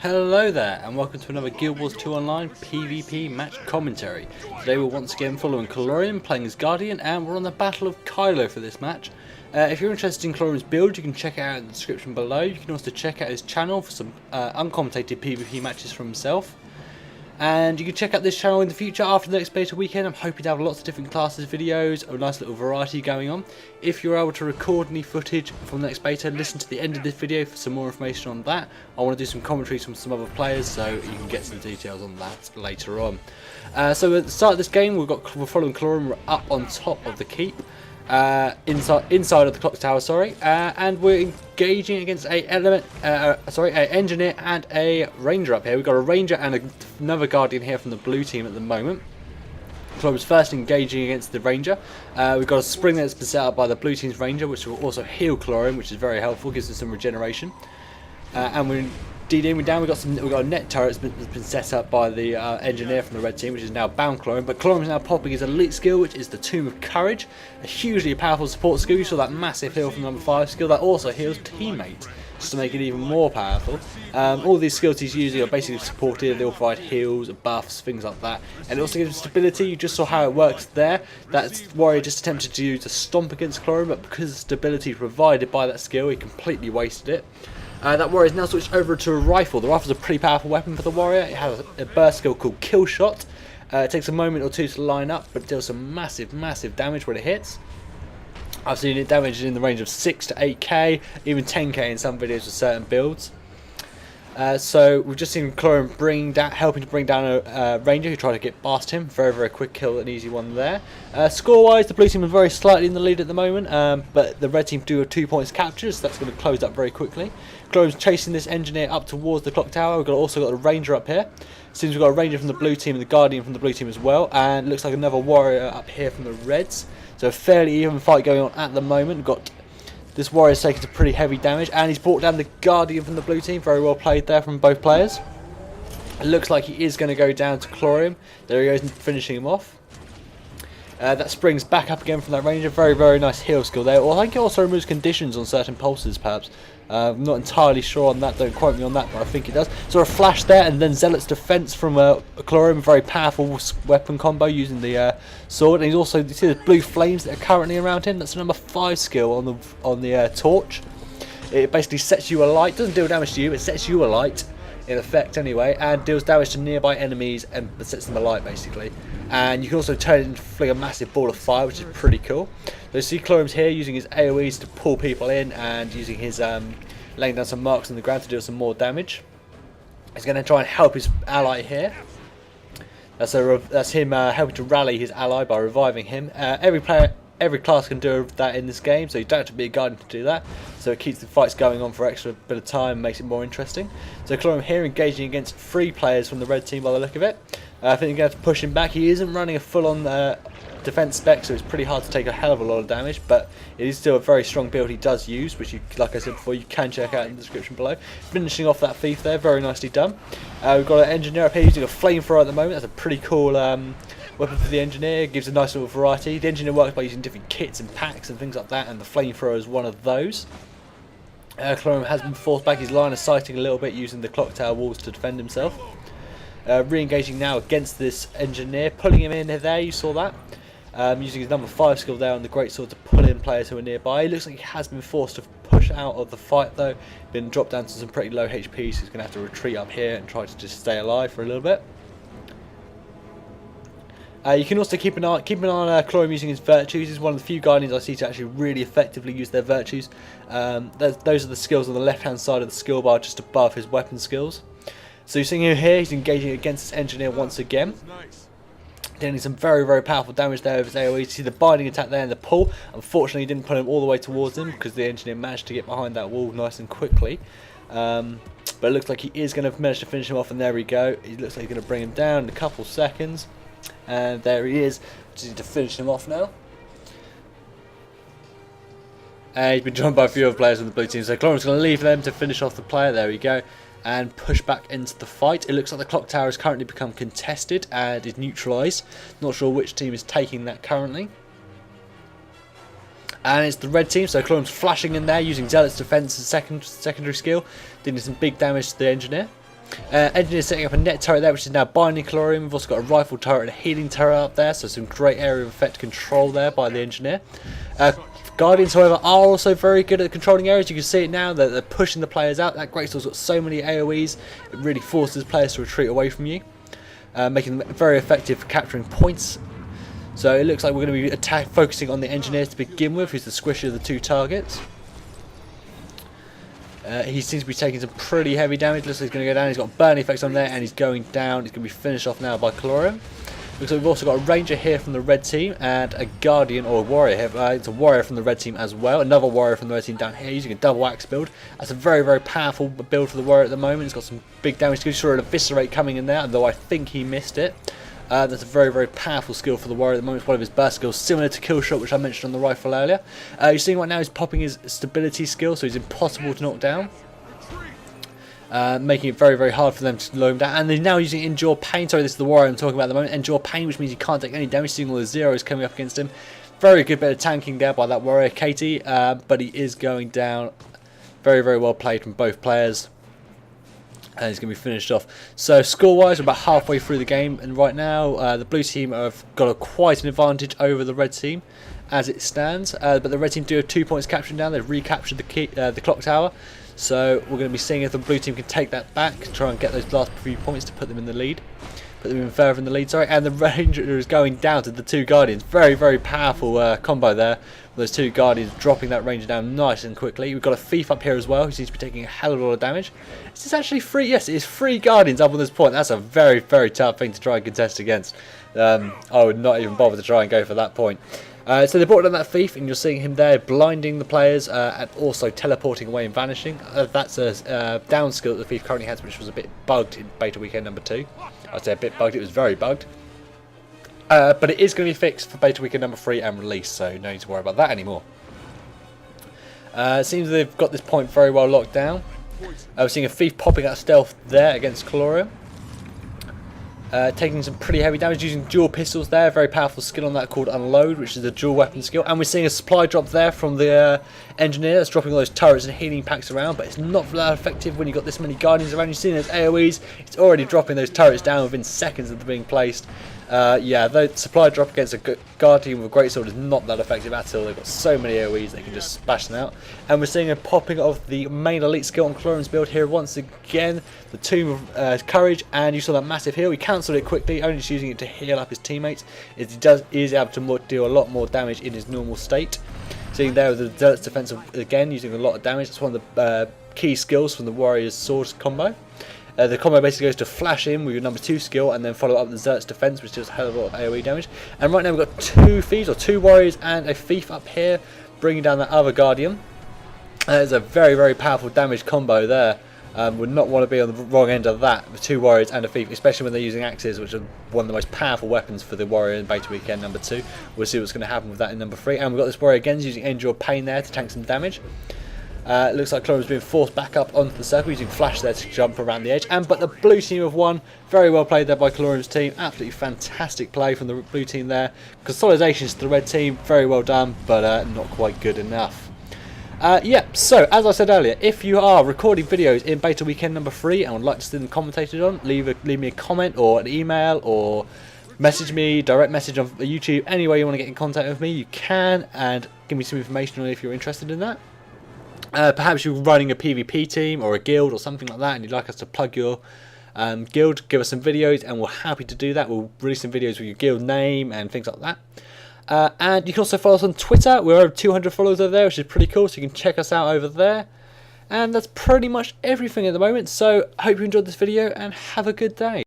Hello there, and welcome to another Guild Wars 2 Online PvP match commentary. Today we're once again following Colorium, playing as Guardian, and we're on the Battle of Kylo for this match. If you're interested in Colorium's build, you can check it out in the description below. You can also check out his channel for some uncommentated PvP matches from himself. And you can check out this channel in the future after the next beta weekend. I'm hoping to have lots of different classes videos, a nice little variety going on. If you're able to record any footage from the next beta, listen to the end of this video for some more information on that. I want to do some commentaries from some other players, so you can get some details on that later on. So at the start of this game, we're following Colorium. We're up on top of the keep. Inside of the clock tower, and we're engaging against a engineer and a ranger up here. We've got a ranger and another guardian here from the blue team at the moment. So I was first engaging against the ranger. We've got a spring that's been set up by the blue team's ranger, which will also heal Colorium, which is very helpful, gives us some regeneration. And we're DDing down. We've got a net turret that's been set up by the engineer from the red team, which is now bound Colorium. But Colorium is now popping his elite skill, which is the Tomb of Courage, a hugely powerful support skill. You saw that massive heal from number 5 skill that also heals teammates, just to make it even more powerful. All these skills he's using are basically supported. They all provide heals, buffs, things like that, and it also gives him stability. You just saw how it works there. That warrior just attempted to use a stomp against Colorium, but because of stability provided by that skill, he completely wasted it. That warrior is now switched over to a rifle. The rifle is a pretty powerful weapon for the warrior. It has a burst skill called Kill Shot. It takes a moment or two to line up, but it deals some massive damage when it hits. I've seen it damage in the range of 6 to 8k, even 10k in some videos with certain builds. So we've just seen Colorium helping to bring down a ranger who tried to get past him. Very quick kill, an easy one there. Score-wise, the blue team is very slightly in the lead at the moment, but the red team do have 2 points captured, so that's going to close up very quickly. Colorium's chasing this engineer up towards the clock tower. We've also got a ranger up here. Seems we've got a ranger from the blue team and the guardian from the blue team as well, and looks like another warrior up here from the reds. So a fairly even fight going on at the moment. We've got this warrior's taking some pretty heavy damage, and he's brought down the guardian from the blue team. Very well played there from both players. It looks like he is going to go down to Colorium. There he goes, finishing him off. That springs back up again from that ranger. Very nice heal skill there. Well, I think it also removes conditions on certain pulses, perhaps. I'm not entirely sure on that, don't quote me on that, but I think it does. So a flash there, and then Zealot's defense from Colorium, very powerful weapon combo using the sword. And he's also, you see the blue flames that are currently around him. That's a number 5 skill on the torch. It basically sets you alight. Doesn't deal damage to you, it sets you alight in effect anyway, and deals damage to nearby enemies and sets them alight basically. And you can also turn it into fling a massive ball of fire, which is pretty cool. So you see Colorium's here using his AoEs to pull people in, and using his laying down some marks on the ground to deal some more damage. He's going to try and help his ally here. That's him helping to rally his ally by reviving him. Every class can do that in this game, so you don't have to be a guardian to do that. So it keeps the fights going on for extra bit of time and makes it more interesting. So Colorium here engaging against 3 players from the red team by the look of it. I think you're going to have to push him back. He isn't running a full-on defense spec, so it's pretty hard to take a hell of a lot of damage, but it is still a very strong build he does use, which, like I said before, you can check out in the description below. Finishing off that thief there, very nicely done. We've got an engineer up here using a flamethrower at the moment. That's a pretty cool weapon for the engineer. Gives a nice little variety. The engineer works by using different kits and packs and things like that, and the flamethrower is one of those. Colorium has been forced back his line of sighting a little bit, using the clock tower walls to defend himself. Re-engaging now against this engineer, pulling him in there, you saw that. Using his number 5 skill there on the greatsword to pull in players who are nearby. It looks like he has been forced to push out of the fight though. Been dropped down to some pretty low HP, so he's going to have to retreat up here and try to just stay alive for a little bit. You can also keep an eye on Colorium using his virtues. He's one of the few guardians I see to actually really effectively use their virtues. Those are the skills on the left hand side of the skill bar, just above his weapon skills. So you're seeing him here, he's engaging against this engineer once again. Dealing some very powerful damage there with his AoE. You see the binding attack there and the pull. Unfortunately, he didn't pull him all the way towards him because the engineer managed to get behind that wall nice and quickly. But it looks like he is going to manage to finish him off, and there we go. He looks like he's going to bring him down in a couple seconds. And there he is. Just need to finish him off now. And he's been joined by a few other players on the blue team. So Colorium's going to leave them to finish off the player. There we go. And push back into the fight. It looks like the clock tower has currently become contested and is neutralised. Not sure which team is taking that currently. And it's the red team, so Colorium's flashing in there using Zealot's defense as secondary skill, doing some big damage to the engineer. Engineer's setting up a net turret there, which is now binding Calorium. We've also got a rifle turret and a healing turret up there, so some great area of effect control there by the Engineer. Guardians, however, are also very good at controlling areas. You can see it now, they're pushing the players out. That Greatsword's got so many AoEs, it really forces players to retreat away from you, making them very effective for capturing points. So it looks like we're going to be focusing on the Engineer to begin with, who's the squisher of the two targets. He seems to be taking some pretty heavy damage. Looks like he's going to go down. He's got burn effects on there, and he's going down. He's going to be finished off now by Calorium. Looks like we've also got a Ranger here from the red team, and a Guardian or a Warrior here. It's a Warrior from the red team as well. Another Warrior from the red team down here using a double axe build. That's a very, very powerful build for the Warrior at the moment. He's got some big damage. You saw an Eviscerate coming in there, though I think he missed it. That's a very, very powerful skill for the Warrior at the moment. It's one of his burst skills, similar to Killshot, which I mentioned on the rifle earlier. You're seeing right now he's popping his stability skill, so he's impossible to knock down. Making it very, very hard for them to slow him down. And they're now using Endure Pain. Sorry, this is the Warrior I'm talking about at the moment. Endure Pain, which means he can't take any damage, seeing all the zeros coming up against him. Very good bit of tanking there by that Warrior, Katie, but he is going down. Very, very well played from both players. And he's going to be finished off. So score-wise, we're about halfway through the game, and right now the blue team have got quite an advantage over the red team as it stands. But the red team do have 2 points capturing down. They've recaptured the clock tower. So we're going to be seeing if the blue team can take that back, try and get those last few points to put them in the lead. Put them even further in the lead, sorry. And the Ranger is going down to the two Guardians. Very, very powerful combo there. Those two Guardians dropping that Ranger down nice and quickly. We've got a Thief up here as well, who seems to be taking a hell of a lot of damage. Is this actually free? Yes, it is 3 Guardians up on this point. That's a very, very tough thing to try and contest against. I would not even bother to try and go for that point. So they brought down that Thief, and you're seeing him there blinding the players and also teleporting away and vanishing. That's a down skill that the Thief currently has, which was a bit bugged in beta weekend number 2. I'd say a bit bugged, it was very bugged. But it is going to be fixed for beta weekend number 3 and release, so no need to worry about that anymore. It seems they've got this point very well locked down. We're seeing a Thief popping out stealth there against Calorium. Taking some pretty heavy damage using dual pistols there. Very powerful skill on that called Unload, which is a dual weapon skill. And we're seeing a supply drop there from the Engineer that's dropping all those turrets and healing packs around. But it's not that effective when you've got this many Guardians around. You've seen those AoEs. It's already dropping those turrets down within seconds of them being placed. Yeah, the supply drop against a Guardian with a Greatsword is not that effective at all. They've got so many AoEs they can just splash them out. And we're seeing a popping of the main elite skill on Calorium's build here once again. The Tomb of Courage, and you saw that massive heal. He cancelled it quickly, only just using it to heal up his teammates. He is able to deal a lot more damage in his normal state. Seeing there with the Zealot's defense again, using a lot of damage. That's one of the key skills from the Warrior's Sword combo. The combo basically goes to flash in with your number 2 skill and then follow up with the Zealot's defense, which does a hell of a lot of AoE damage. And right now we've got 2 Thieves, or 2 Warriors and a Thief up here, bringing down that other Guardian. There's a very, very powerful damage combo there. Would not want to be on the wrong end of that with 2 Warriors and a Thief, especially when they're using axes, which are one of the most powerful weapons for the Warrior in beta weekend number 2. We'll see what's going to happen with that in number 3. And we've got this Warrior again using Endure Pain there to tank some damage. It looks like Calorium's being forced back up onto the circle, using Flash there to jump around the edge. But the blue team have won. Very well played there by Calorium's team. Absolutely fantastic play from the blue team there. Consolidations to the red team, very well done, but not quite good enough. Yeah, so as I said earlier, if you are recording videos in beta weekend number 3 and would like to see them commentated on, leave me a comment or an email or message me, direct message on YouTube, any way you want to get in contact with me, you can, and give me some information on it if you're interested in that. Perhaps you're running a PvP team or a guild or something like that and you'd like us to plug your guild, give us some videos and we're happy to do that. We'll release some videos with your guild name and things like that. And you can also follow us on Twitter. We're over 200 followers over there, which is pretty cool, so you can check us out over there. And that's pretty much everything at the moment, so I hope you enjoyed this video and have a good day.